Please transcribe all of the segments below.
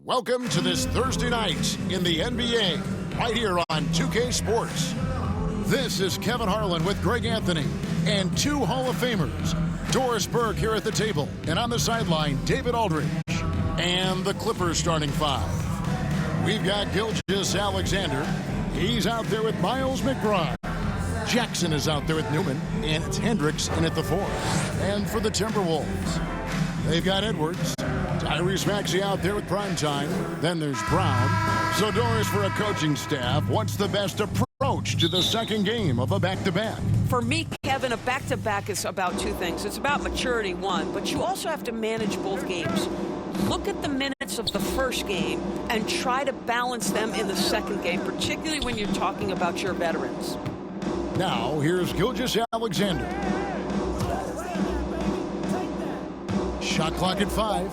Welcome to this Thursday night in the NBA, right here on 2K Sports. This is Kevin Harlan with Greg Anthony and two Hall of Famers. Doris Burke here at the table, and on the sideline, David Aldridge. And the Clippers starting five. We've got Gilgeous Alexander. He's out there with Miles McBride. Jackson is out there with Newman, and it's Hendricks in at the four. And for the Timberwolves, they've got Edwards. Tyrese Maxey out there with Primetime. Then there's Brown. So Doris, for a coaching staff, what's the best approach to the second game of a back-to-back? For me, Kevin, a back-to-back is about two things. It's about maturity, one, but you also have to manage both games. Look at the minutes of the first game and try to balance them in the second game, particularly when you're talking about your veterans. Now, here's Gilgeous Alexander. Shot clock at 5.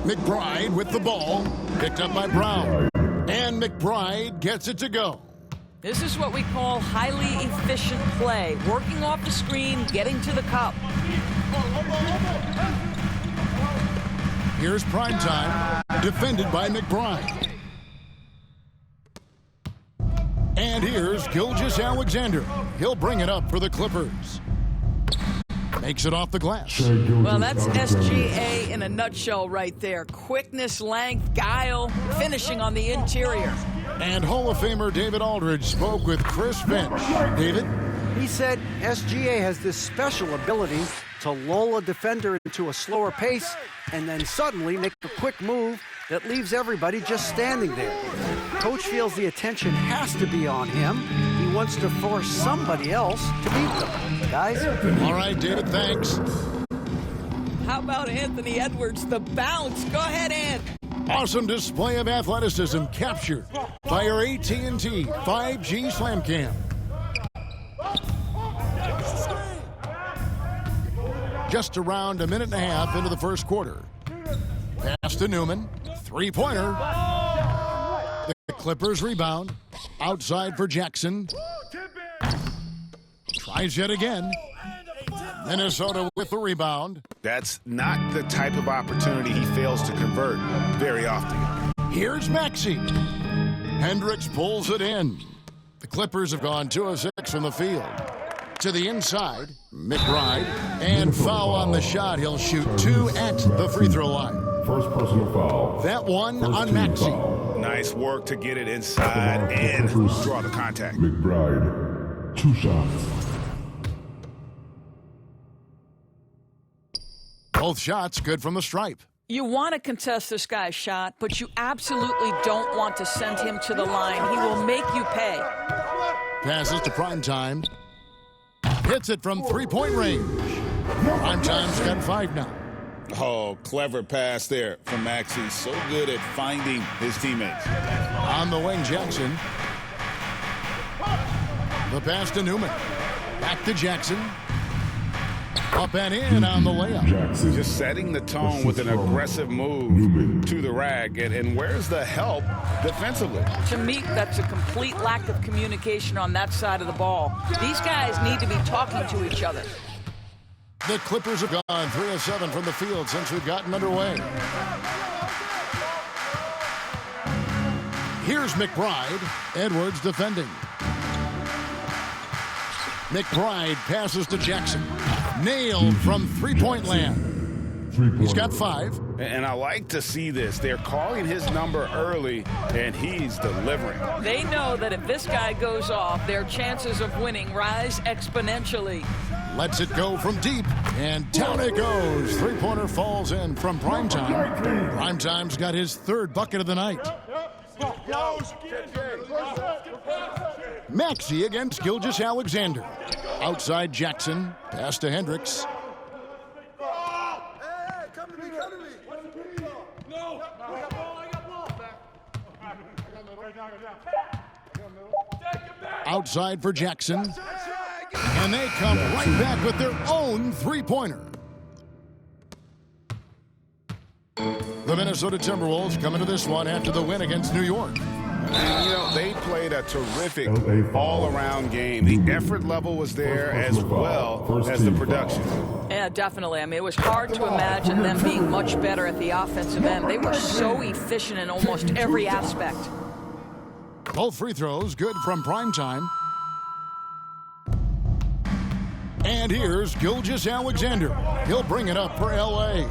McBride with the ball. Picked up by Brown. And McBride gets it to go. This is what we call highly efficient play. Working off the screen, getting to the cup. Here's Primetime, defended by McBride. And here's Gilgeous Alexander. He'll bring it up for the Clippers. Makes it off the glass. Well, that's SGA in a nutshell right there. Quickness, length, guile, finishing on the interior. And Hall of Famer David Aldridge spoke with Chris Finch. David? He said SGA has this special ability to lull a defender into a slower pace and then suddenly make a quick move that leaves everybody just standing there. Coach feels the attention has to be on him. He wants to force somebody else to beat them. Guys? All right, David, thanks. How about Anthony Edwards, the bounce? Go ahead, Ant. Awesome display of athleticism captured by our AT&T 5G Slam Cam. Just around a minute and a half into the first quarter. Pass to Newman. Three-pointer. The Clippers rebound. Outside for Jackson. Tries yet again. Minnesota with the rebound. That's not the type of opportunity he fails to convert very often. Here's Maxey. Hendricks pulls it in. The Clippers have gone 2 of 6 from the field. To the inside, McBride, and foul on the shot. He'll shoot 2 at the free throw line. First personal foul. That one on Maxey. Nice work to get it inside and draw the contact. McBride, 2 shots. Both shots good from the stripe. You want to contest this guy's shot, but you absolutely don't want to send him to the line. He will make you pay. Passes to Primetime. Hits it from three-point range. Primetime's got 5 now. Oh, clever pass there from Maxey. So good at finding his teammates. On the wing, Jackson. The pass to Newman. Back to Jackson. Up and in on the layup. Jackson. Just setting the tone with an aggressive move to the rack. And where's the help defensively? To me, that's a complete lack of communication on that side of the ball. These guys need to be talking to each other. The Clippers have gone 3 of 7 from the field since we've gotten underway. Here's McBride. Edwards defending. McBride passes to Jackson. Nailed from three-point land. He's got 5. And I like to see this. They're calling his number early, and he's delivering. They know that if this guy goes off, their chances of winning rise exponentially. Lets it go from deep, and down it goes. Three-pointer falls in from Primetime. Primetime's got his 3rd bucket of the night. Maxey against Gilgeous Alexander. Outside Jackson. Pass to Hendricks. Outside for Jackson. And they come right back with their own three-pointer. The Minnesota Timberwolves come into this one after the win against New York. And, you know, they played a terrific all-around game. The effort level was there as well as the production. Yeah, definitely. I mean, it was hard to imagine them being much better at the offensive end. They were so efficient in almost every aspect. Both free throws good from Primetime. And here's Gilgeous-Alexander. He'll bring it up for L.A.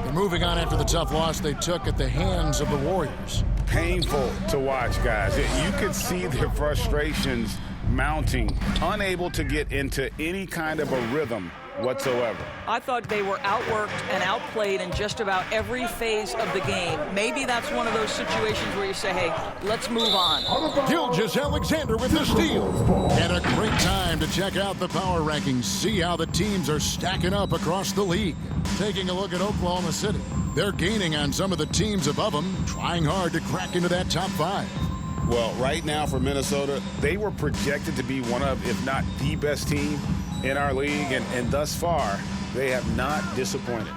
They're moving on after the tough loss they took at the hands of the Warriors. Painful to watch, guys. You could see their frustrations mounting, unable to get into any kind of a rhythm whatsoever. I thought they were outworked and outplayed in just about every phase of the game. Maybe that's one of those situations where you say, hey, let's move on. Gilgeous-Alexander with the steal. And a great time to check out the power rankings, see how the teams are stacking up across the league. Taking a look at Oklahoma City. They're gaining on some of the teams above them, trying hard to crack into that top 5. Well, right now for Minnesota, they were projected to be one of, if not the best team in our league, and thus far, they have not disappointed.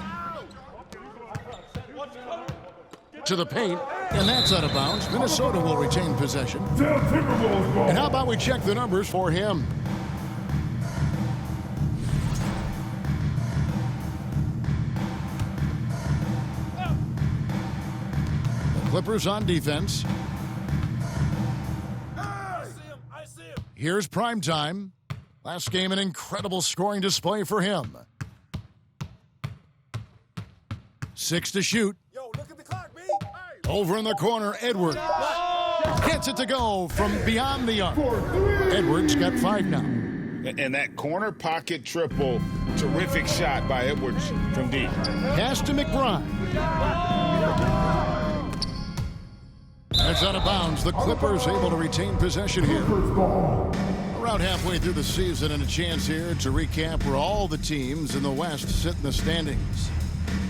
To the paint, and that's out of bounds. Minnesota will retain possession. And how about we check the numbers for him? The Clippers on defense. Here's Primetime. Last game, an incredible scoring display for him. 6 to shoot. Yo, look at the clock, B. Over in the corner, Edwards. Gets it to go from beyond the arc. Edwards got 5 now. And that corner pocket triple, terrific shot by Edwards from deep. Pass to McBride. That's out of bounds. The Clippers able to retain possession here. Around halfway through the season, and a chance here to recap where all the teams in the West sit in the standings.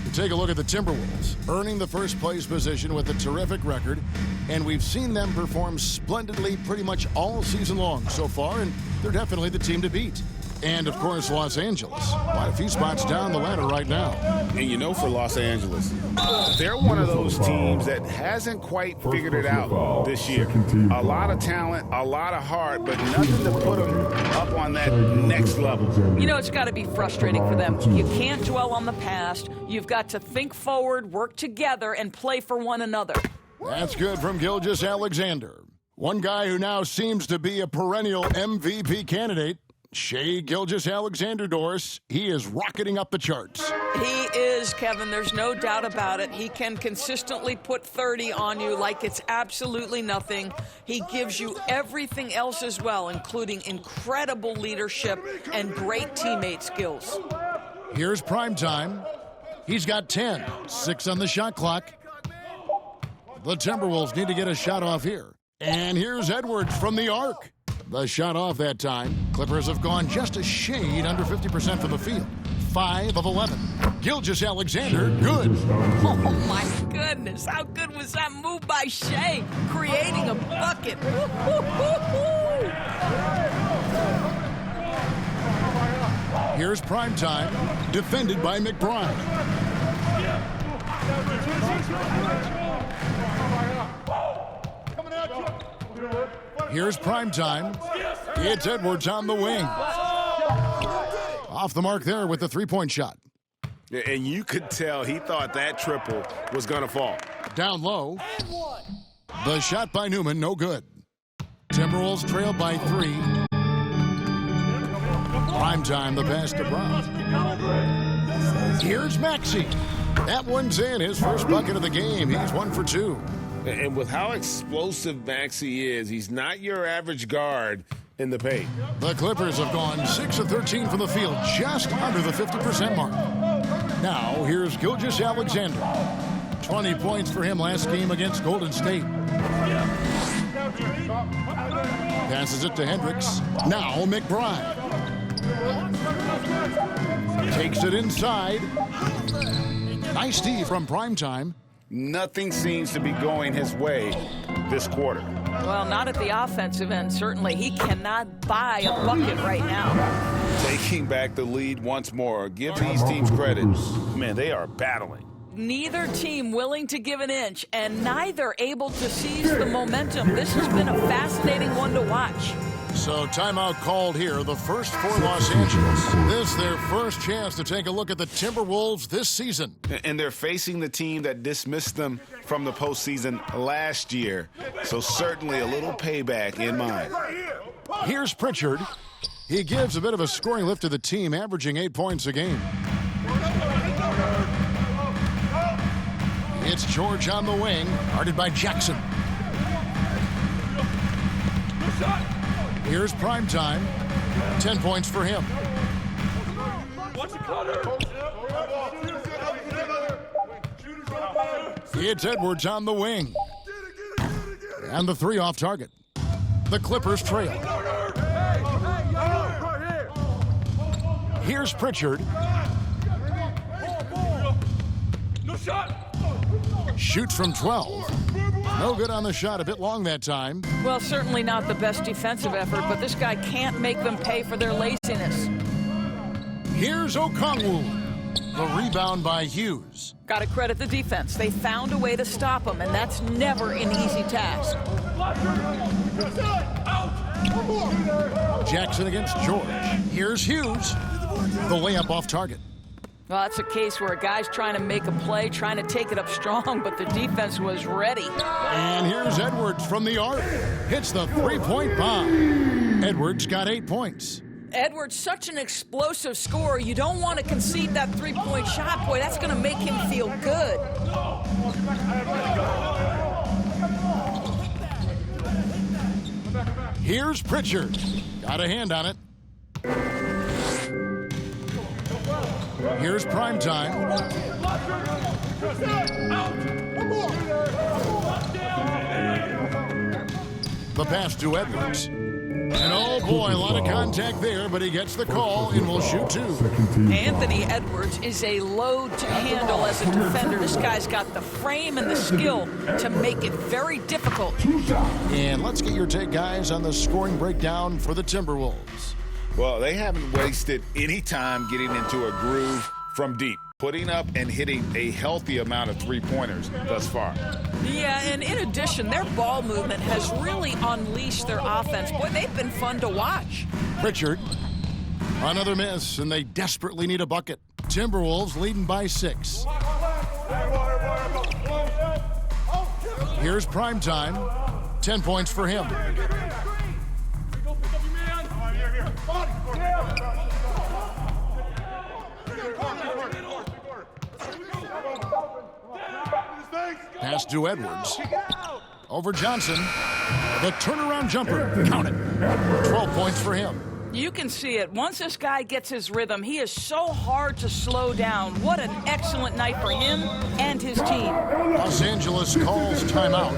We take a look at the Timberwolves, earning the first place position with a terrific record, and we've seen them perform splendidly pretty much all season long so far, and they're definitely the team to beat. And, of course, Los Angeles. Quite a few spots down the ladder right now. And you know, for Los Angeles, they're one of those teams that hasn't quite figured it out this year. A lot of talent, a lot of heart, but nothing to put them up on that next level. You know, it's got to be frustrating for them. You can't dwell on the past. You've got to think forward, work together, and play for one another. That's good from Gilgeous-Alexander. One guy who now seems to be a perennial MVP candidate. Shai Gilgeous-Alexander, Doris. He is rocketing up the charts. He is, Kevin. There's no doubt about it. He can consistently put 30 on you like it's absolutely nothing. He gives you everything else as well, including incredible leadership and great teammate skills. Here's Primetime. He's got 10. 6 on the shot clock. The Timberwolves need to get a shot off here. And here's Edwards from the arc. The shot off that time. Clippers have gone just a shade under 50% from the field. 5 of 11. Gilgeous-Alexander, good. Oh, my goodness. How good was that move by Shai? Creating a bucket. Here's Primetime, defended by McBride. Here's Primetime. It's Edwards on the wing. Off the mark there with the three-point shot. And you could tell he thought that triple was going to fall. Down low. The shot by Newman, no good. Timberwolves trail by 3. Primetime, the pass to Brown. Here's Maxey. That one's in. His first bucket of the game. He's 1 for 2. And with how explosive Maxey is, he's not your average guard in the paint. The Clippers have gone 6 of 13 from the field, just under the 50% mark. Now, here's Gilgeous-Alexander. 20 points for him last game against Golden State. Passes it to Hendricks. Now, McBride. Takes it inside. Nice D from Primetime. Nothing seems to be going his way this quarter. Well, not at the offensive end, certainly. He cannot buy a bucket right now. Taking back the lead once more. Give these teams credit. Man, they are battling. Neither team willing to give an inch, and neither able to seize the momentum. This has been a fascinating one to watch. So timeout called here, the first for Los Angeles. This their first chance to take a look at the Timberwolves this season. And they're facing the team that dismissed them from the postseason last year. So certainly a little payback in mind. Here's Pritchard. He gives a bit of a scoring lift to the team, averaging 8 points a game. It's George on the wing, guarded by Jackson. Here's prime time. 10 points for him. It's Edwards on the wing. And the three off target. The Clippers trail. Here's Pritchard. No shot. Shoots from 12. No good on the shot, a bit long that time. Well, certainly not the best defensive effort, but this guy can't make them pay for their laziness. Here's Okongwu. The rebound by Hughes. Got to credit the defense. They found a way to stop him, and that's never an easy task. Jackson against George. Here's Hughes. The layup off target. Well, that's a case where a guy's trying to make a play, trying to take it up strong, but the defense was ready. And here's Edwards from the arc. Hits the three-point bomb. Edwards got 8 points. Edwards, such an explosive scorer. You don't want to concede that three-point shot. Boy, that's going to make him feel good. Here's Pritchard. Got a hand on it. Here's prime time. The pass to Edwards. And oh boy, a lot of contact there, but he gets the call and will shoot two. Anthony Edwards is a load to handle as a defender. This guy's got the frame and the skill to make it very difficult. And let's get your take, guys, on the scoring breakdown for the Timberwolves. Well, they haven't wasted any time getting into a groove from deep, putting up and hitting a healthy amount of three-pointers thus far. Yeah, and in addition, their ball movement has really unleashed their offense. Boy, they've been fun to watch. Pritchard, another miss, and they desperately need a bucket. Timberwolves leading by 6. Here's prime time. 10 points for him. Pass to Edwards. Over Johnson. The turnaround jumper. Count it. 12 points for him. You can see it. Once this guy gets his rhythm, he is so hard to slow down. What an excellent night for him and his team. Los Angeles calls timeout.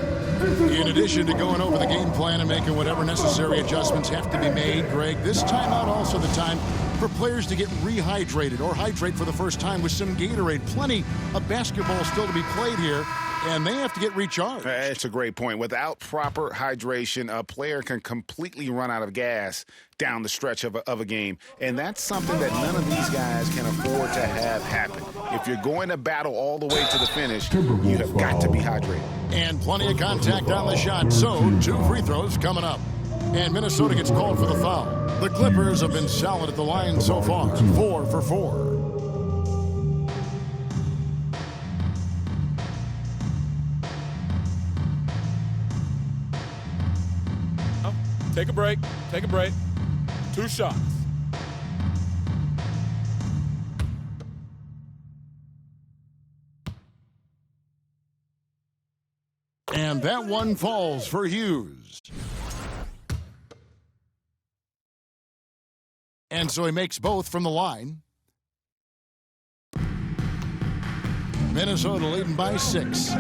In addition to going over the game plan and making whatever necessary adjustments have to be made, Greg, this timeout also the time for players to get rehydrated or hydrate for the first time with some Gatorade. Plenty of basketball still to be played here, and they have to get recharged. It's a great point. Without proper hydration, a player can completely run out of gas down the stretch of a game, and that's something that none of these guys can afford to have happen. If you're going to battle all the way to the finish, you have got to be hydrated. And plenty of contact on the shot, so 2 free throws coming up. And Minnesota gets called for the foul. The Clippers have been solid at the line so far, 4 for 4. Take a break. Take a break. 2 shots. And that one falls for Hughes. And so he makes both from the line. Minnesota leading by 6.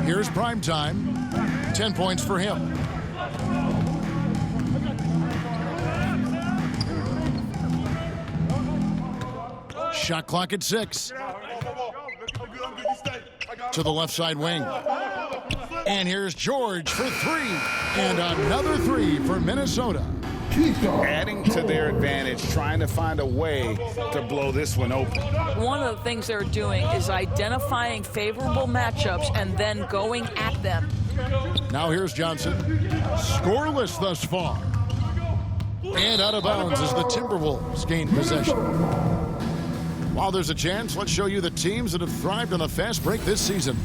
Here's prime time. 10 points for him. Shot clock at 6. To the left side wing. And here's George for 3. And another 3 for Minnesota. adding to their advantage, trying to find a way to blow this one open. One of the things they're doing is identifying favorable matchups and then going at them. Now here's Johnson. Scoreless thus far. And out of bounds as the Timberwolves gain possession. While there's a chance, let's show you the teams that have thrived on the fast break this season.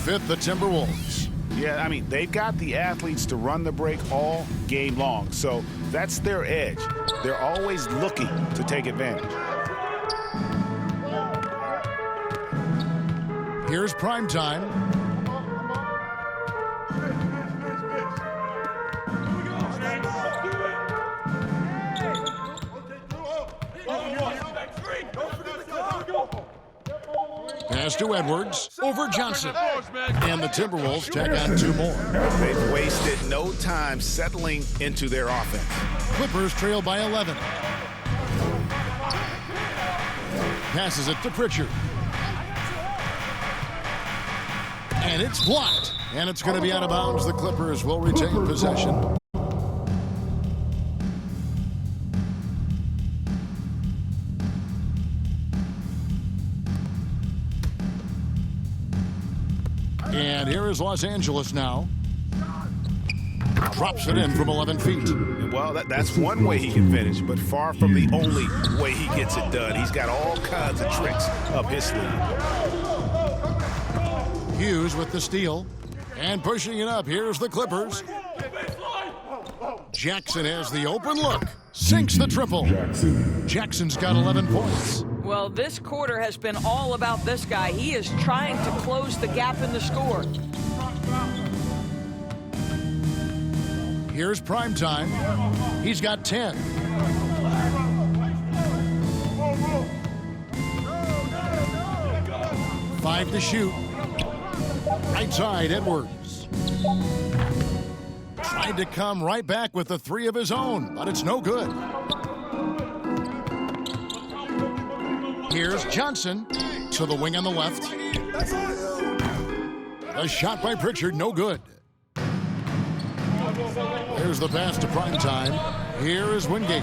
Fifth, the Timberwolves. Yeah, I mean, they've got the athletes to run the break all game long. So that's their edge. They're always looking to take advantage. Here's prime time. Pass to Edwards over Johnson. And the Timberwolves tack on 2 more. They've wasted no time settling into their offense. Clippers trail by 11. Passes it to Pritchard. And it's blocked. And it's going to be out of bounds. The Clippers will retain possession. And here is Los Angeles now. Drops it in from 11 feet. Well, that's one way he can finish, but far from the only way he gets it done. He's got all kinds of tricks up his sleeve. Hughes with the steal. And pushing it up. Here's the Clippers. Jackson has the open look. Sinks the triple. Jackson's got 11 points. Well, this quarter has been all about this guy. He is trying to close the gap in the score. Here's prime time. He's got 10. Five to shoot. Right side, Edwards. Tried to come right back with the 3 of his own, but it's no good. Here's Johnson to the wing on the left. A shot by Pritchard, no good. There's the pass to primetime. Here is Wingate.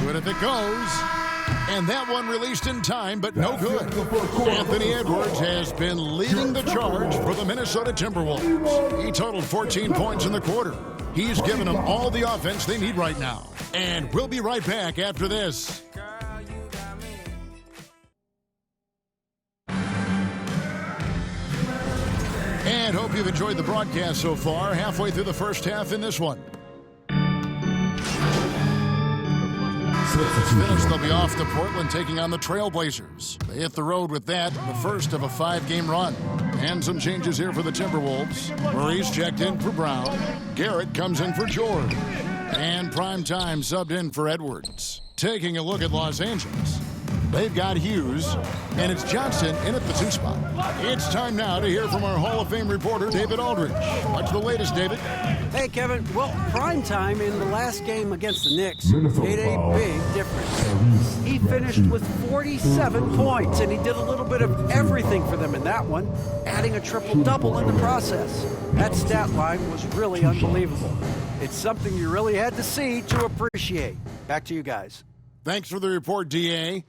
Good if it goes. And that one released in time, but no good. Anthony Edwards has been leading the charge for the Minnesota Timberwolves. He totaled 14 points in the quarter. He's given them all the offense they need right now. And we'll be right back after this. And hope you've enjoyed the broadcast so far. Halfway through the first half in this one. Finished, they'll be off to Portland taking on the Trailblazers. They hit the road with that, the first of a 5-game run. And some changes here for the Timberwolves. Murray's checked in for Brown. Garrett comes in for George. And primetime subbed in for Edwards. Taking a look at Los Angeles. They've got Hughes, and it's Johnson in at the 2 spot. It's time now to hear from our Hall of Fame reporter, David Aldridge. What's the latest, David? Hey, Kevin. Well, primetime in the last game against the Knicks made a big difference. He finished with 47 points, and he did a little bit of everything for them in that one, adding a triple-double in the process. That stat line was really unbelievable. It's something you really had to see to appreciate. Back to you guys. Thanks for the report, D.A.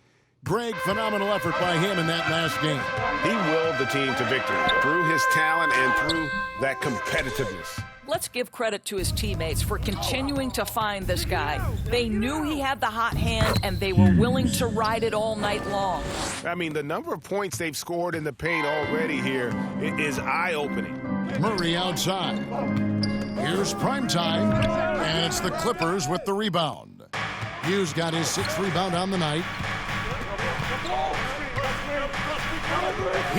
Greg, phenomenal effort by him in that last game. He willed the team to victory through his talent and through that competitiveness. Let's give credit to his teammates for continuing to find this guy. They knew he had the hot hand, and they were willing to ride it all night long. I mean, the number of points they've scored in the paint already here is eye-opening. Murray outside. Here's primetime, and it's the Clippers with the rebound. Hughes got his 6th rebound on the night.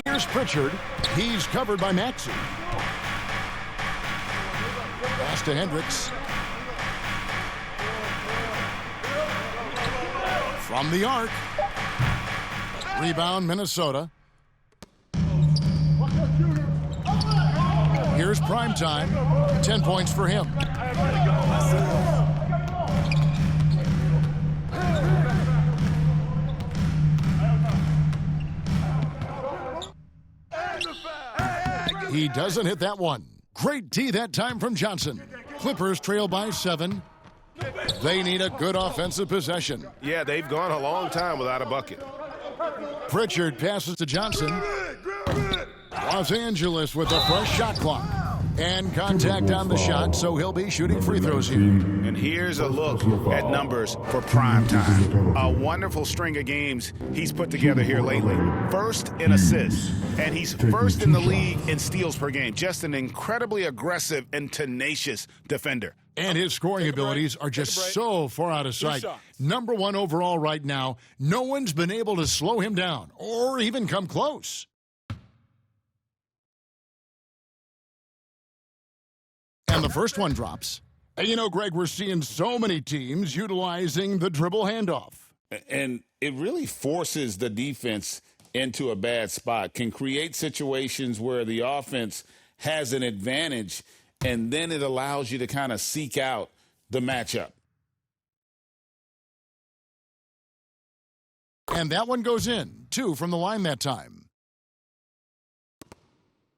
Here's Pritchard. He's covered by Maxey. Pass to Hendricks. From the arc. Rebound, Minnesota. Here's primetime. 10 points for him. He doesn't hit that one. Great D that time from Johnson. Clippers trail by 7. They need a good offensive possession. Yeah, they've gone a long time without a bucket. Pritchard passes to Johnson. Los Angeles with a fresh shot clock. And contact on the shot, so he'll be shooting free throws here. And here's a look at numbers for prime time. A wonderful string of games he's put together here lately. First in assists, and he's first in the league in steals per game. Just an incredibly aggressive and tenacious defender. And his scoring abilities are just so far out of sight. Number 1 overall right now. No one's been able to slow him down or even come close. And the first one drops. And you know, Greg, we're seeing so many teams utilizing the dribble handoff. And it really forces the defense into a bad spot, can create situations where the offense has an advantage, and then it allows you to kind of seek out the matchup. And that one goes in, 2 from the line that time.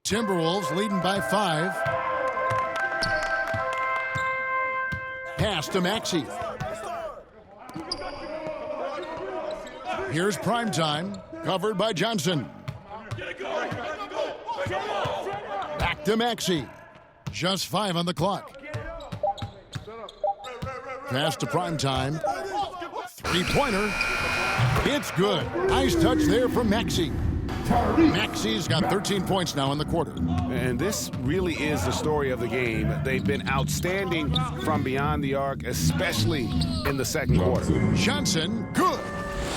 Timberwolves leading by 5. Pass to Maxey. Here's Primetime, covered by Johnson. Back to Maxey. Just 5 on the clock. Pass to Primetime. 3-pointer. It's good. Nice touch there from Maxey. Maxey's got 13 points now in the quarter. And this really is the story of the game. They've been outstanding from beyond the arc, especially in the second quarter. Johnson, good.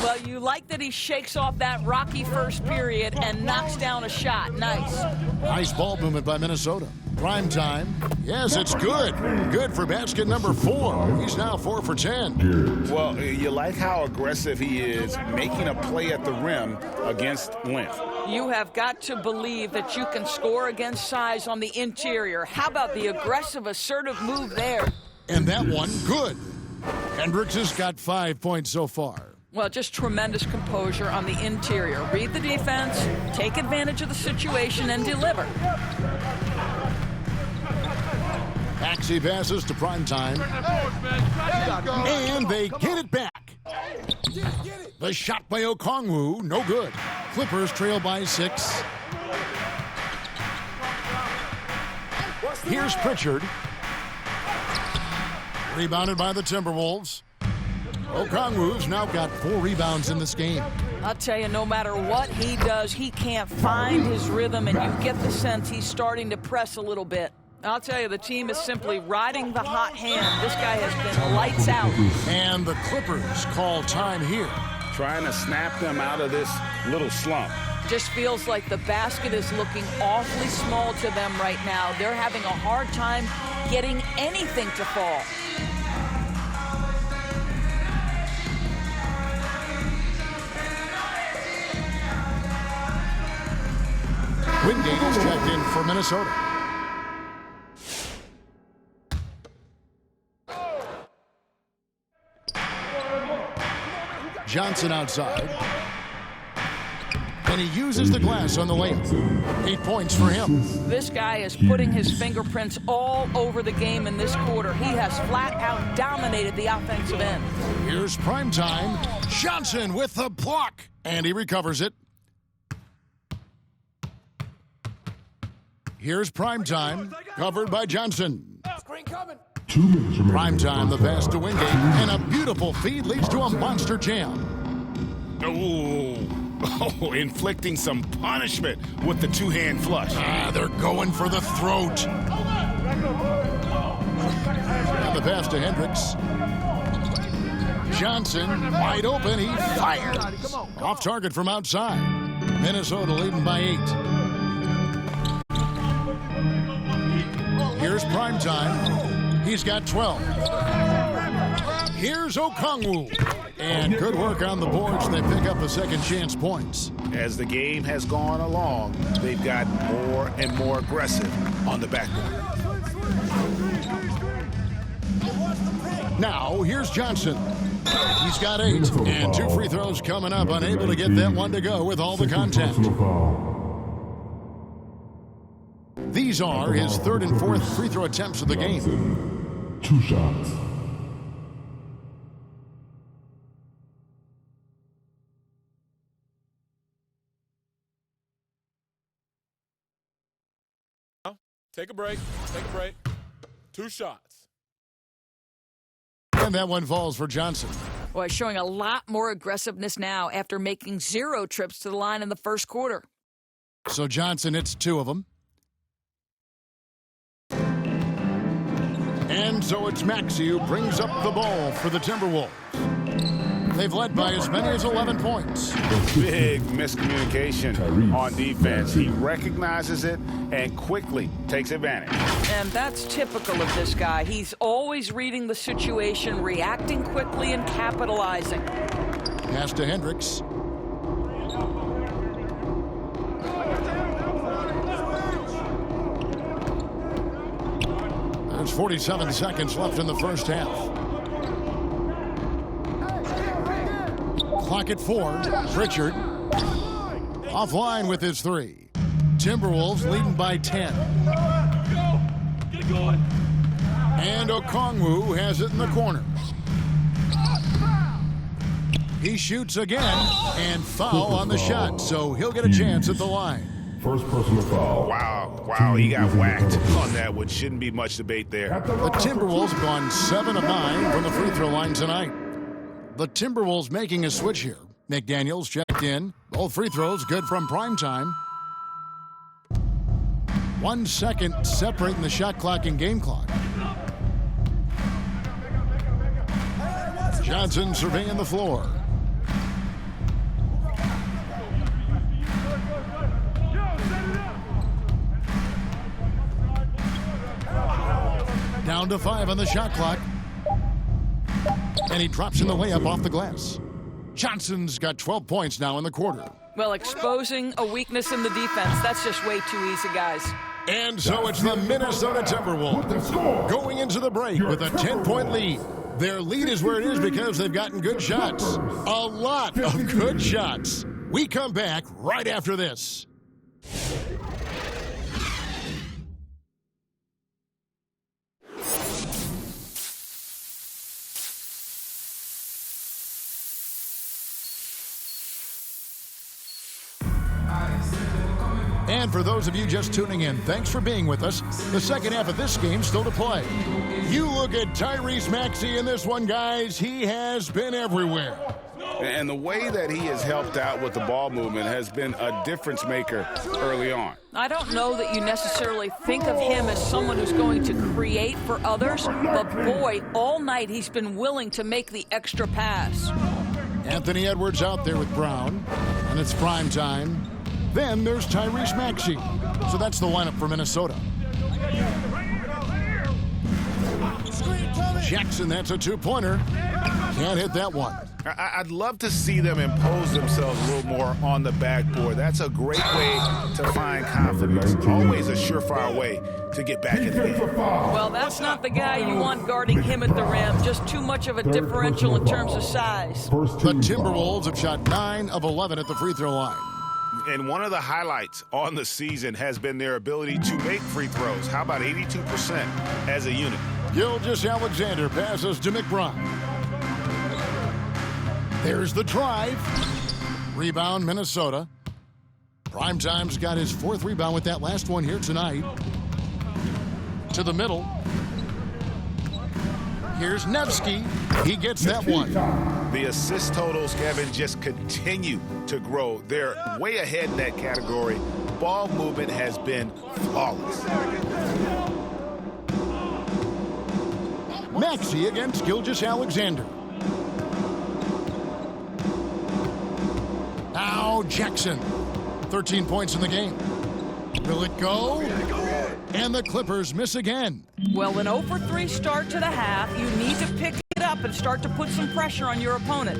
Well, you like that he shakes off that rocky first period and knocks down a shot. Nice. Nice ball movement by Minnesota. Prime time. Yes, it's good. Good for basket number 4. He's now 4 for 10. Well, you like how aggressive he is, making a play at the rim against length. You have got to believe that you can score against size on the interior. How about the aggressive, assertive move there? And that one, good. Hendricks has got 5 points so far. Well, just tremendous composure on the interior. Read the defense, take advantage of the situation, and deliver. Maxey passes to Primetime. And they get it back. The shot by Okongwu, no good. Clippers trail by 6. Here's Pritchard. Rebounded by the Timberwolves. Okongwu's now got 4 rebounds in this game. I'll tell you, no matter what he does, he can't find his rhythm, and you get the sense he's starting to press a little bit. I'll tell you, the team is simply riding the hot hand. This guy has been lights out. And the Clippers call time here. Trying to snap them out of this little slump. Just feels like the basket is looking awfully small to them right now. They're having a hard time getting anything to fall. Wingate is checked in for Minnesota. Johnson outside. And he uses the glass on the layup. 8 points for him. This guy is putting his fingerprints all over the game in this quarter. He has flat out dominated the offensive end. Here's Primetime. Johnson with the block. And he recovers it. Here's Primetime, covered by Johnson. 2 minutes remaining. Primetime, the pass to Wingate, and a beautiful feed leads to a monster jam. Oh, inflicting some punishment with the 2-hand flush. They're going for the throat. And the pass to Hendricks. Johnson, wide open, he fires. Off target from outside. Minnesota leading by 8. Here's Primetime. He's got 12. Here's Okongwu. And good work on the boards. They pick up the second chance points. As the game has gone along, they've got more and more aggressive on the backboard. Now, here's Johnson. He's got 8. And 2 free throws coming up. Unable to get that one to go with all the contact. These are his third and fourth free throw attempts of the game. 2 shots. Take a break. Take a break. 2 shots. And that one falls for Johnson. Boy, showing a lot more aggressiveness now after making 0 trips to the line in the first quarter. So Johnson hits 2 of them. And so it's Maxey who brings up the ball for the Timberwolves. They've led by as many as 11 points. Big miscommunication on defense. He recognizes it and quickly takes advantage. And that's typical of this guy. He's always reading the situation, reacting quickly, and capitalizing. Pass to Hendricks. There's 47 seconds left in the first half. Clock at 4. Pritchard offline with his 3. Timberwolves leading by 10. Get it going. And Okongwu has it in the corner. He shoots again and foul on the shot, so he'll get a chance at the line. First personal foul. Wow, he got whacked on that one. Shouldn't be much debate there. The Timberwolves have gone 7 of 9 from the free throw line tonight. The Timberwolves making a switch here. McDaniels checked in. Both free throws good from primetime. 1 second separating the shot clock and game clock. Johnson surveying the floor. Down to 5 on the shot clock. And he drops in the layup off the glass. Johnson's got 12 points now in the quarter. Well, exposing a weakness in the defense, that's just way too easy, guys. And so it's the Minnesota Timberwolves going into the break with a 10-point lead. Their lead is where it is because they've gotten good shots. A lot of good shots. We come back right after this. And for those of you just tuning in, thanks for being with us. The second half of this game still to play. You look at Tyrese Maxey in this one, guys. He has been everywhere. And the way that he has helped out with the ball movement has been a difference maker early on. I don't know that you necessarily think of him as someone who's going to create for others, but boy, all night he's been willing to make the extra pass. Anthony Edwards out there with Brown, and it's prime time. Then there's Tyrese Maxey. So that's the lineup for Minnesota. Jackson, that's a 2-pointer. Can't hit that one. I'd love to see them impose themselves a little more on the backboard. That's a great way to find confidence. Always a surefire way to get back in the game. Well, that's not the guy you want guarding him at the rim. Just too much of a differential in terms of size. The Timberwolves have shot 9 of 11 at the free throw line. And one of the highlights on the season has been their ability to make free throws. How about 82% as a unit? Gilgeous-Alexander passes to McBride. There's the drive. Rebound, Minnesota. Primetime's got his 4th rebound with that last one here tonight. To the middle. Here's Nevsky. He gets that one. The assist totals, Kevin, just continue to grow. They're way ahead in that category. Ball movement has been flawless. Maxey against Gilgeous-Alexander. Now Jackson. 13 points in the game. Will it go? And the Clippers miss again. Well, an 0 for 3 start to the half. You need to pick it up and start to put some pressure on your opponent.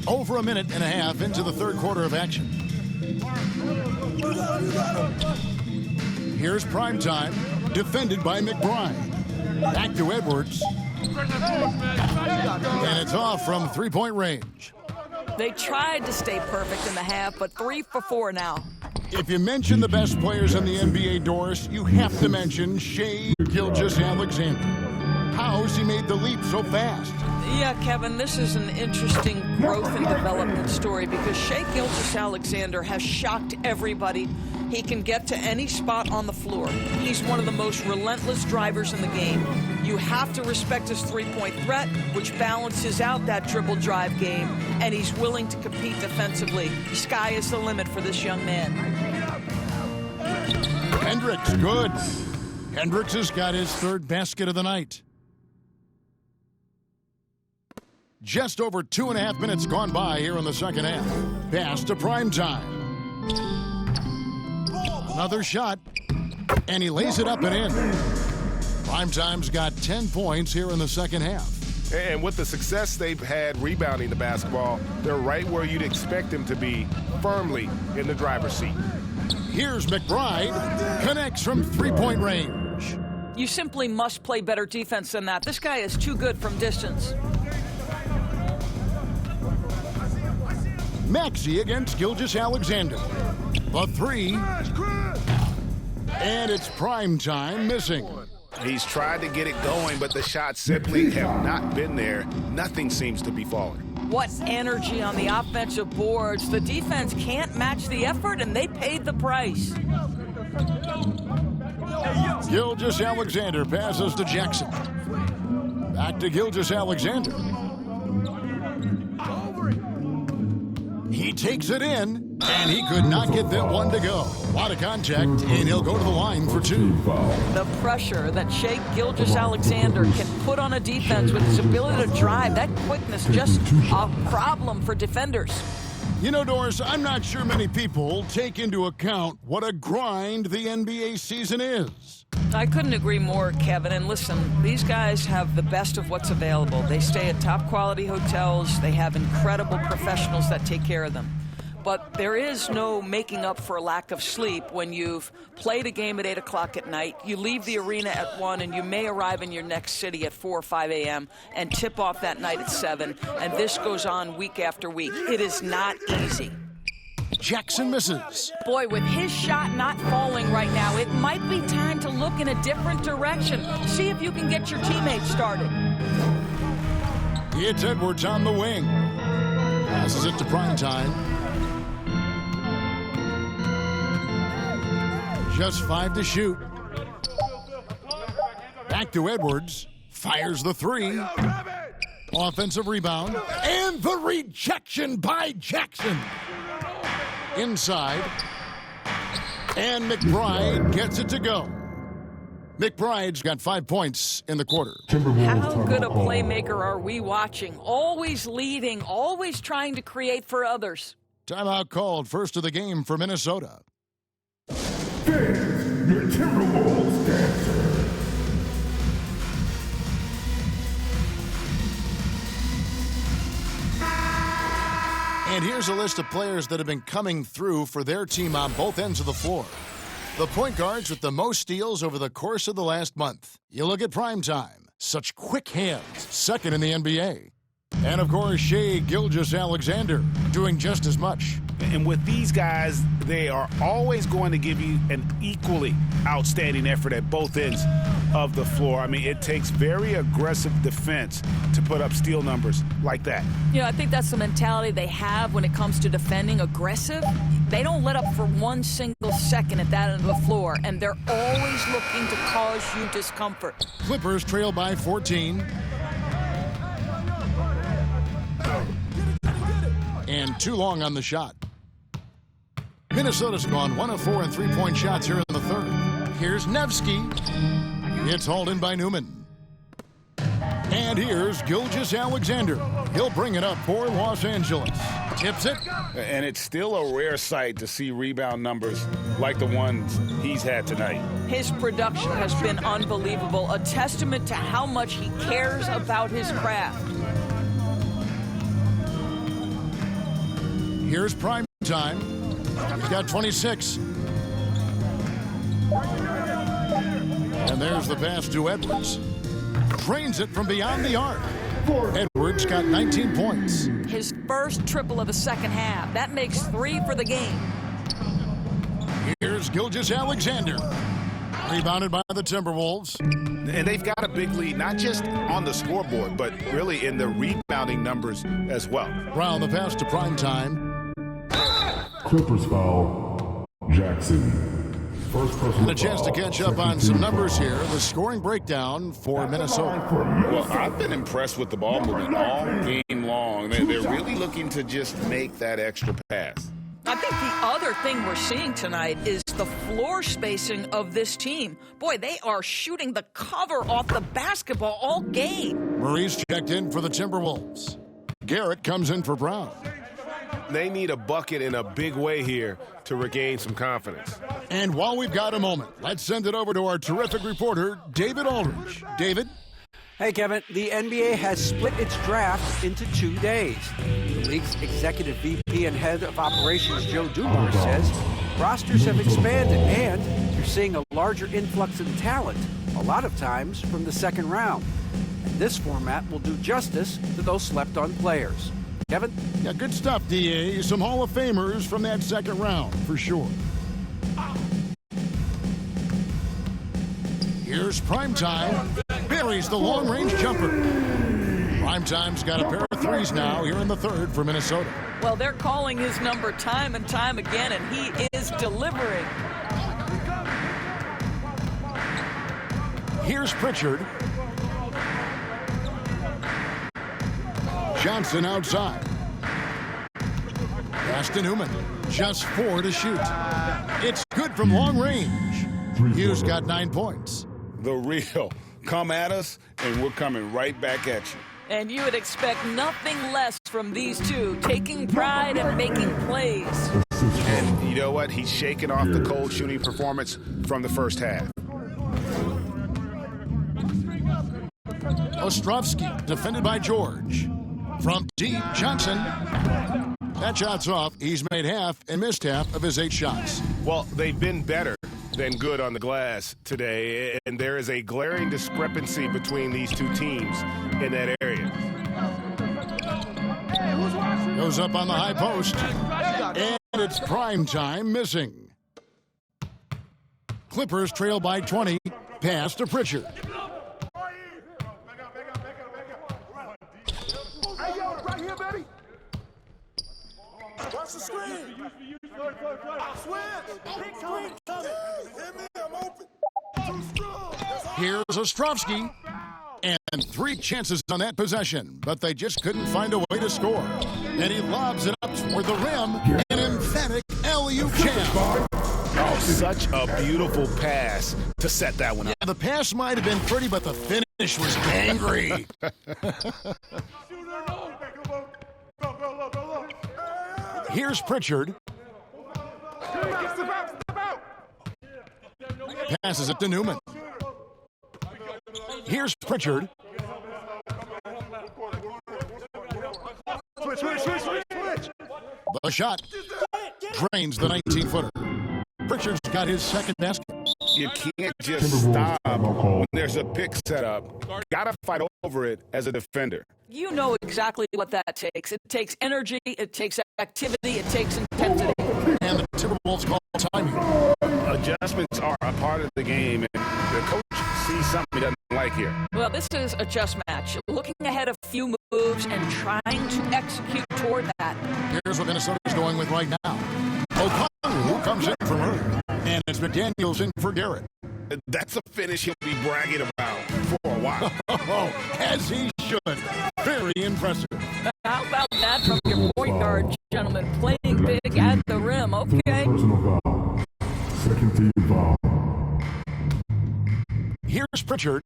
Over a minute and a half into the third quarter of action. Here's primetime, defended by McBride. Back to Edwards. And it's off from 3-point range. They tried to stay perfect in the half, but 3 for 4 now. If you mention the best players in the NBA, Doris, you have to mention Shai Gilgeous-Alexander. How's he made the leap so fast? Yeah, Kevin, this is an interesting growth and development story because Shai Gilgeous-Alexander has shocked everybody. He can get to any spot on the floor. He's one of the most relentless drivers in the game. You have to respect his three-point threat, which balances out that dribble drive game, and he's willing to compete defensively. Sky is the limit for this young man. Hendricks, good. Hendricks has got his third basket of the night. Just over 2.5 minutes gone by here in the second half. Pass to prime time. Another shot, and he lays it up and in. Primetime's got 10 points here in the second half. And with the success they've had rebounding the basketball, they're right where you'd expect them to be, firmly in the driver's seat. Here's McBride, connects from three-point range. You simply must play better defense than that. This guy is too good from distance. Maxey against Gilgeous-Alexander. The three. And it's prime time missing. He's tried to get it going, but the shots simply have not been there. Nothing seems to be falling. What energy on the offensive boards. The defense can't match the effort, and they paid the price. Gilgeous-Alexander passes to Jackson. Back to Gilgeous-Alexander. He takes it in, and he could not get that one to go. A lot of contact, and he'll go to the line for 2. The pressure that Shai Gilgeous-Alexander can put on a defense with his ability to drive, that quickness, just a problem for defenders. You know, Doris, I'm not sure many people take into account what a grind the NBA season is. I couldn't agree more, Kevin. And listen, these guys have the best of what's available. They stay at top-quality hotels. They have incredible professionals that take care of them. But there is no making up for a lack of sleep when you've played a game at 8 o'clock at night, you leave the arena at 1, and you may arrive in your next city at 4 or 5 a.m. and tip off that night at 7, and this goes on week after week. It is not easy. Jackson misses. Boy, with his shot not falling right now, it might be time to look in a different direction. See if you can get your teammates started. It's Edwards on the wing. Passes it to Primetime. Just 5 to shoot. Back to Edwards. Fires the 3. Offensive rebound. And the rejection by Jackson. Inside. And McBride gets it to go. McBride's got 5 points in the quarter. How good a playmaker are we watching? Always leading, always trying to create for others. Timeout called, first of the game for Minnesota. Your Timberwolves dancer. And here's a list of players that have been coming through for their team on both ends of the floor. The point guards with the most steals over the course of the last month. You look at Primetime. Such quick hands, second in the NBA. And, of course, Shai Gilgeous-Alexander doing just as much. And with these guys, they are always going to give you an equally outstanding effort at both ends of the floor. I mean, it takes very aggressive defense to put up steal numbers like that. You know, I think that's the mentality they have when it comes to defending aggressive. They don't let up for one single second at that end of the floor, and they're always looking to cause you discomfort. Clippers trail by 14. And too long on the shot. Minnesota's gone 1 of 4 in three-point shots here in the third. Here's Nevsky. It's hauled in by Newman. And here's Gilgeous-Alexander. He'll bring it up for Los Angeles. Tips it. And it's still a rare sight to see rebound numbers like the ones he's had tonight. His production has been unbelievable, a testament to how much he cares about his craft. Here's prime time. He's got 26. And there's the pass to Edwards. Drains it from beyond the arc. Edwards got 19 points. His first triple of the second half. That makes 3 for the game. Here's Gilgeous-Alexander. Rebounded by the Timberwolves. And they've got a big lead, not just on the scoreboard, but really in the rebounding numbers as well. Brown the pass to Primetime. Clippers foul. Jackson. First personal And a chance to foul. catch up Second on some team numbers foul. here. The scoring breakdown for Minnesota. Well, I've been impressed with the ball movement all game long. They're really looking to just make that extra pass. I think the other thing we're seeing tonight is the floor spacing of this team. Boy, they are shooting the cover off the basketball all game. Maurice checked in for the Timberwolves. Garrett comes in for Brown. They need a bucket in a big way here to regain some confidence. And while we've got a moment, let's send it over to our terrific reporter, David Aldridge. David? Hey, Kevin, the NBA has split its draft into 2 days. The league's executive VP and head of operations, Joe Dumars, says rosters have expanded and you're seeing a larger influx in talent, a lot of times from the second round. And this format will do justice to those slept-on players. Kevin? Yeah, good stuff, DA. Some Hall of Famers from that second round, for sure. Here's Primetime. Buries the long-range jumper. Primetime's got a pair of threes now here in the third for Minnesota. Well, they're calling his number time and time again, and he is delivering. Here's Pritchard. Johnson outside. Pass to Newman. Just 4 to shoot. It's good from long range. Hughes got 9 points. The real. Come at us, and we're coming right back at you. And you would expect nothing less from these two, taking pride and making plays. And you know what? He's shaking off the cold shooting performance from the first half. Ostrovsky, defended by George. From deep, Johnson. That shot's off. He's made half and missed half of his 8 shots. Well, they've been better than good on the glass today, and there is a glaring discrepancy between these two teams in that area. Goes up on the high post. And it's Primetime missing. Clippers trail by 20. Pass to Pritchard. Right here, baby. Watch the screen. Switch. Big screen coming. Hit me, I'm open. Too strong. Here's Ostrovsky. And 3 chances on that possession, but they just couldn't find a way to score. And he lobs it up toward the rim. An emphatic alley-oop jam. Oh, such a beautiful pass to set that one up. Yeah, the pass might have been pretty, but the finish was angry. Here's Pritchard. Passes it to Newman. Here's Pritchard. Switch. The shot drains the 19-footer. Pritchard's got his second basket. You can't just stop when there's a pick set up. Got to fight over it as a defender. You know exactly what that takes. It takes energy, it takes activity, it takes intensity. And the Timberwolves call time here. Adjustments are a part of the game, and the coach sees something he doesn't like here. Well, this is a chess match. Looking ahead a few moves and trying to execute toward that. Here's what Minnesota's going with right now. O'Connell comes in for Murray. And it's McDaniels in for Garrett. That's a finish he'll be bragging about for a while. As he should. Very impressive. How about that from your point guard, gentlemen? Playing big at the rim. Okay. Personal foul. Second team foul. Here's Pritchard.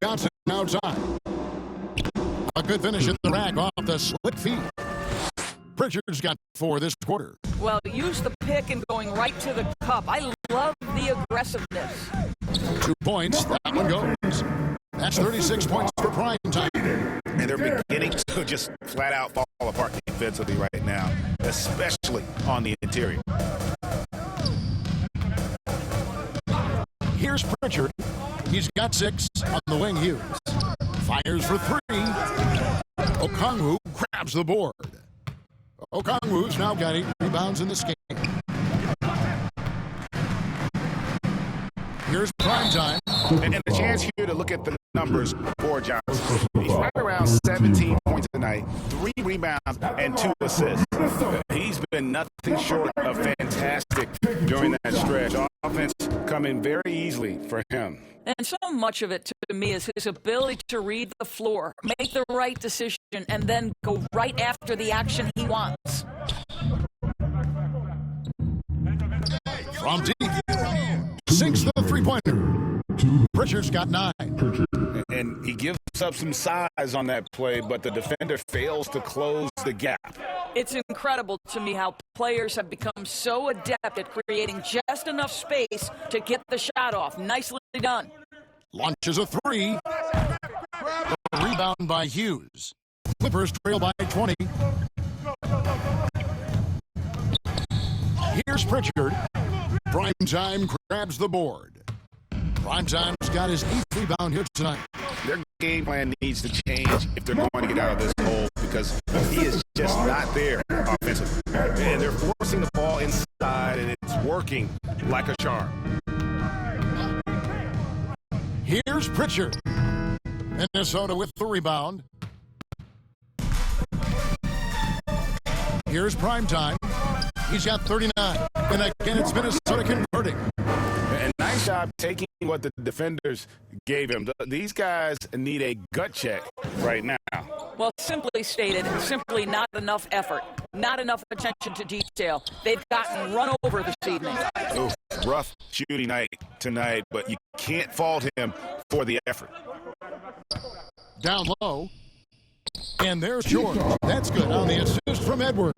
Johnson outside. A good finish at the rack off the slick feet. Pritchard's got 4 this quarter. Well, use the pick and going right to the cup. I love the aggressiveness. 2 points. That one goes. That's 36 points for prime time. And they're beginning to just flat out fall apart defensively right now, especially on the interior. Here's Pritchard. He's got 6 on the wing. Hughes fires for 3. Okongwu grabs the board. Okongwu's now got 8 rebounds in this game. Here's prime time. And a chance here to look at the numbers for Johnson. He's right around 17 points tonight, 3 rebounds, and 2 assists. He's been nothing short of fantastic during that stretch. Offense coming very easily for him. And so much of it, to me, is his ability to read the floor, make the right decision, and then go right after the action he wants. From deep, sinks the three-pointer. Pritchard's got 9. And he gives up some size on that play, but the defender fails to close the gap. It's incredible to me how players have become so adept at creating just enough space to get the shot off. Nicely done. Launches a 3. The rebound by Hughes. Clippers trail by 20. Here's Pritchard. Primetime grabs the board. Primetime's got his 8th rebound here tonight. Their game plan needs to change if they're going to get out of this hole, because he is just not there offensively. And they're forcing the ball inside, and it's working like a charm. Here's Pritchard. Minnesota with the rebound. Here's Primetime. He's got 39. And again, it's Minnesota converting. And nice job taking what the defenders gave him. These guys need a gut check right now. Well, simply stated, simply not enough effort, not enough attention to detail. They've gotten run over this evening. Oof, rough shooting night tonight, but you can't fault him for the effort. Down low. And there's George. That's good on the assist from Edwards.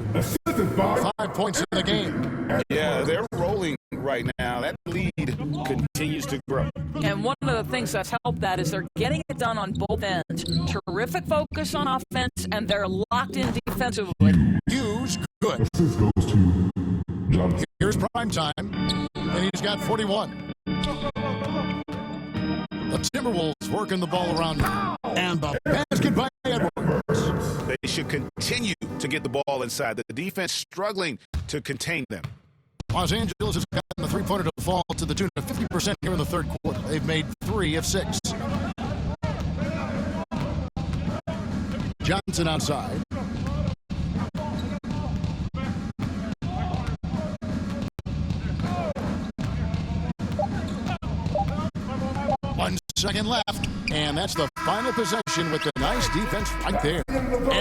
5 points in the game. Yeah, they're rolling right now. That lead continues to grow. And one of the things that's helped that is they're getting it done on both ends. Terrific focus on offense, and they're locked in defensively. Hughes, good. Here's Primetime, and he's got 41. The Timberwolves working the ball around now. And the basket by Edwards. They should continue to get the ball inside. The defense struggling to contain them. Los Angeles has gotten the three-pointer to fall to the tune of 50% here in the third quarter. They've made 3 of 6. Johnson outside. One second left, and that's the final possession with the nice defense right there.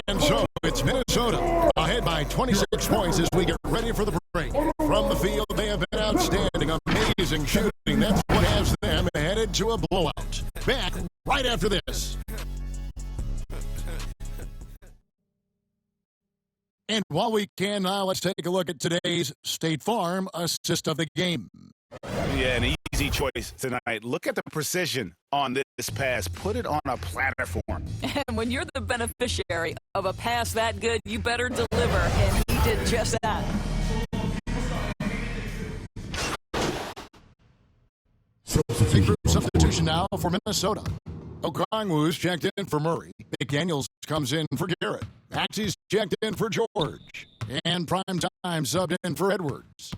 And so it's Minnesota ahead by 26 points as we get ready for the break. From the field, they have been outstanding, amazing shooting. That's what has them headed to a blowout. Back right after this. And while we can now, let's take a look at today's State Farm assist of the game. Yeah, an easy choice tonight. Look at the precision on this pass. Put it on a platform. And when you're the beneficiary of a pass that good, you better deliver. And he did just that. Big group substitution now for Minnesota. Okongwu's checked in for Murray. McDaniels comes in for Garrett. Maxey's checked in for George. And Primetime subbed in for Edwards.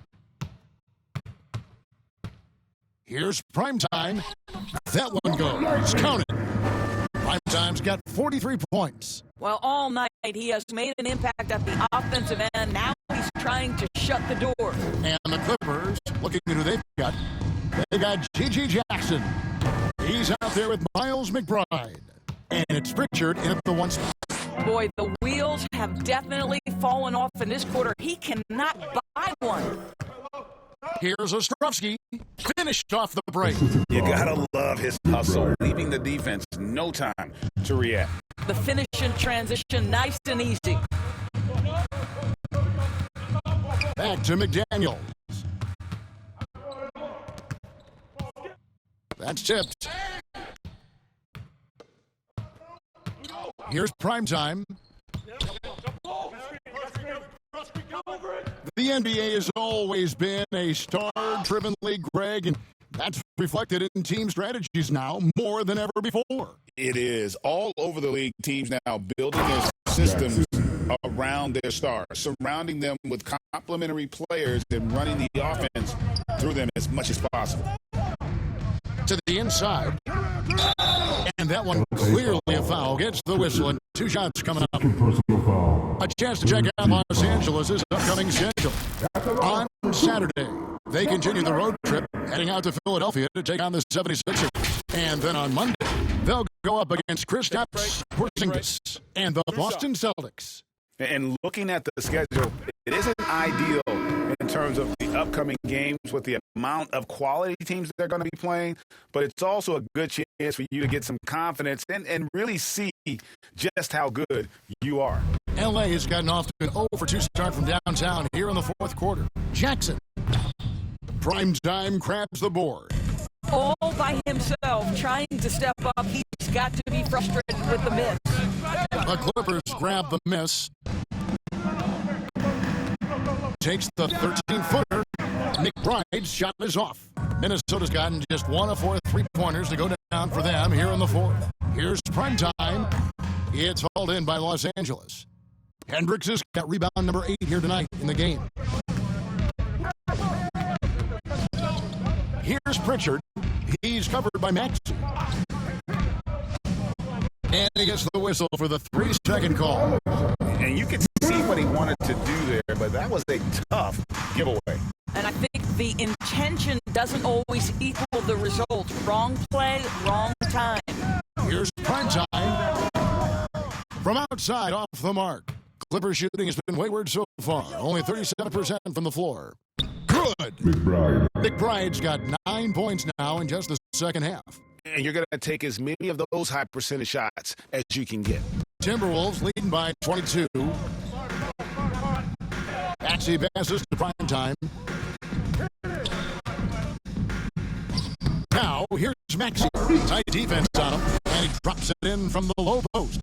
Here's Primetime. That one goes. Count it. Primetime's got 43 points. Well, all night he has made an impact at the offensive end. Now he's trying to shut the door. And the Clippers, looking at who they've got. They got G.G. Jackson. He's out there with Miles McBride. And it's Pritchard in at the 1 spot. Boy, the wheels have definitely fallen off in this quarter. He cannot buy one. Here's Ostrovsky, finished off the break. You gotta love his hustle, leaving the defense no time to react. The finish in transition, nice and easy. Back to McDaniels. That's tipped. Here's Primetime. The NBA has always been a star-driven league, Greg, and That's reflected in team strategies now more than ever before. It is. All over the league, teams now building their systems around their stars, surrounding them with complementary players and running the offense through them as much as possible. To the inside. And that one clearly a foul. Gets the whistle and 2 shots coming up. A chance to check out Los Angeles' upcoming schedule. On Saturday, they continue the road trip, heading out to Philadelphia to take on the 76ers. And then on Monday, they'll go up against Kristaps Porzingis and the Boston Celtics. And looking at the schedule, it isn't ideal in terms of the upcoming games with the amount of quality teams that they're going to be playing, but it's also a good chance for you to get some confidence and really see just how good you are. L.A. has gotten off to an 0-for-2 start from downtown here in the fourth quarter. Jackson. Prime time grabs the board. All by himself, trying to step up. He's got to be frustrated with the miss. The Clippers grab the miss. Takes the 13-footer. McBride's shot is off. Minnesota's gotten just 1 of 4 3-pointers to go down for them here in the fourth. Here's prime time. It's hauled in by Los Angeles. Hendricks has got rebound number 8 here tonight in the game. Here's Pritchard. He's covered by Maxey. And he gets the whistle for the 3-second call. And you can see what he wanted to do there, but that was a tough giveaway. And I think the intention doesn't always equal the result. Wrong play, wrong time. Here's prime time. From outside, off the mark. Clippers shooting has been wayward so far. Only 37% from the floor. Good. McBride's got 9 points now in just the second half. And you're going to take as many of those high percentage shots as you can get. Timberwolves leading by 22. Maxey passes to prime time. Now, here's Maxey. Tight defense on him, and he drops it in from the low post.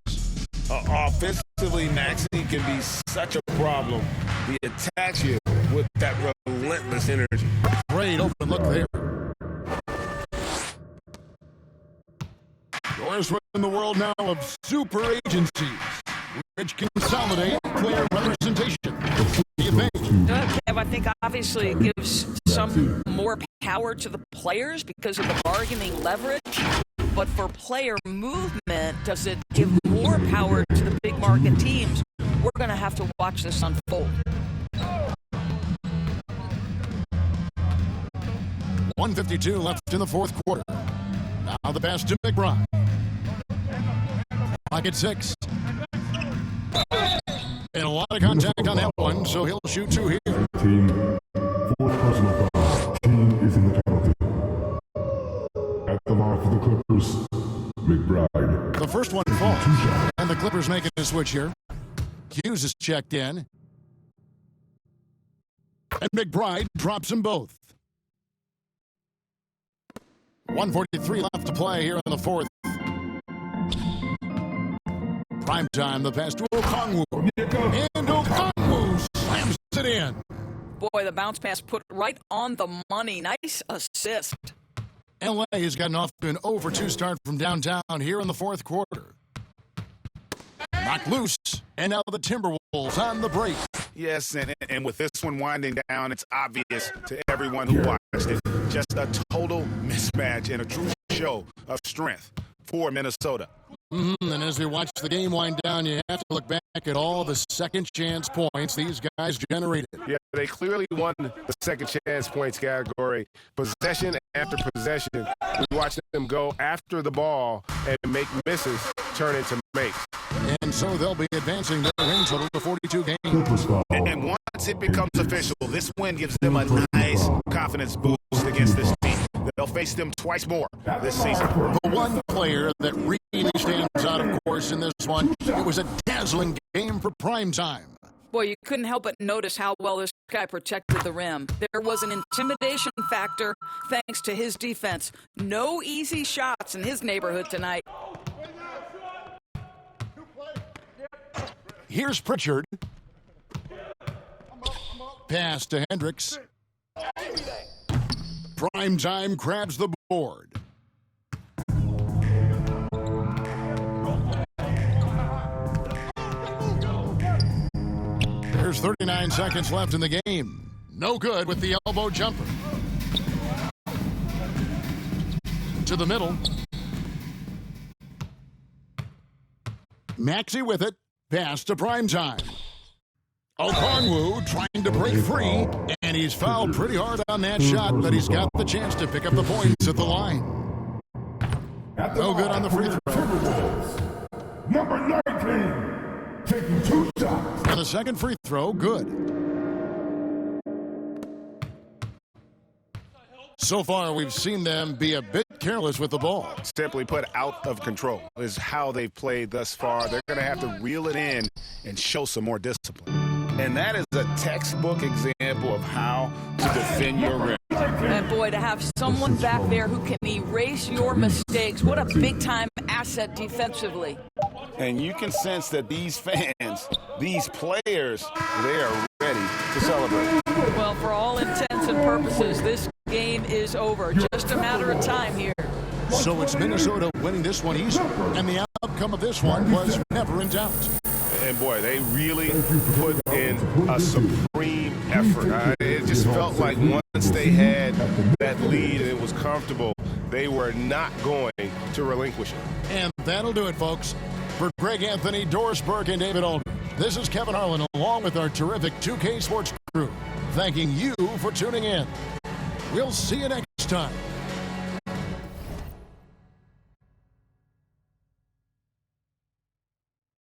Offensively, Maxey can be such a problem. He attacks you with that relentless energy. Great open look there. Doris, we're in the world now of super agencies, which consolidate player representation. What do you think? Kev, I think obviously it gives some more power to the players because of the bargaining leverage. But for player movement, does it give more power to the big market teams? We're going to have to watch this unfold. 1:52 left in the fourth quarter. Now the pass to McBride. Pocket 6. And a lot of contact on that one, so he'll shoot 2 here. Team, fourth personal foul. Team is in the penalty. At the line for the Clippers, McBride. The first one falls, and the Clippers making a switch here. Hughes is checked in. And McBride drops them both. 1:43 left to play here in the fourth. Prime time, the pass to Okongwu. And Okongwu slams it in. Boy, the bounce pass put right on the money. Nice assist. L.A. has gotten off to an 0-for-2 start from downtown here in the fourth quarter. Knocked loose, and now the Timberwolves on the break. Yes, and with this one winding down, it's obvious to everyone who watched it. Just a total mismatch and a true show of strength for Minnesota. And as we watch the game wind down, you have to look back at all the second chance points these guys generated. Yeah, they clearly won the second chance points category. Possession after possession. We watched them go after the ball and make misses turn into makes. And so they'll be advancing their win total to 42 games. And once it becomes official, this win gives them a nice confidence boost against this team. They'll face them twice more this season. The one player that really stands out, of course, in this one, it was a dazzling game for prime time. Boy, you couldn't help but notice how well this guy protected the rim. There was an intimidation factor thanks to his defense. No easy shots in his neighborhood tonight. Here's Pritchard. Pass to Hendricks. Prime Time grabs the board. There's 39 seconds left in the game. No good with the elbow jumper. To the middle. Maxey with it. Pass to Prime Time. Okongwu trying to break free, and he's fouled pretty hard on that shot, but he's got the chance to pick up the points at the line. No good on the free throw. Number 19, taking 2 shots. And the second free throw, good. So far, we've seen them be a bit careless with the ball. Simply put, out of control is how they've played thus far. They're going to have to reel it in and show some more discipline. And that is a textbook example of how to defend your rim. And boy, to have someone back there who can erase your mistakes, what a big-time asset defensively. And you can sense that these fans, these players, they are ready to celebrate. Well, for all intents and purposes, this game is over. Just a matter of time here. So it's Minnesota winning this one easily, and the outcome of this one was never in doubt. And boy, they really put in a supreme effort. It just felt like once they had that lead and it was comfortable, they were not going to relinquish it. And that'll do it, folks. For Greg Anthony, Doris Burke, and David Aldridge, this is Kevin Harlan along with our terrific 2K Sports crew, thanking you for tuning in. We'll see you next time.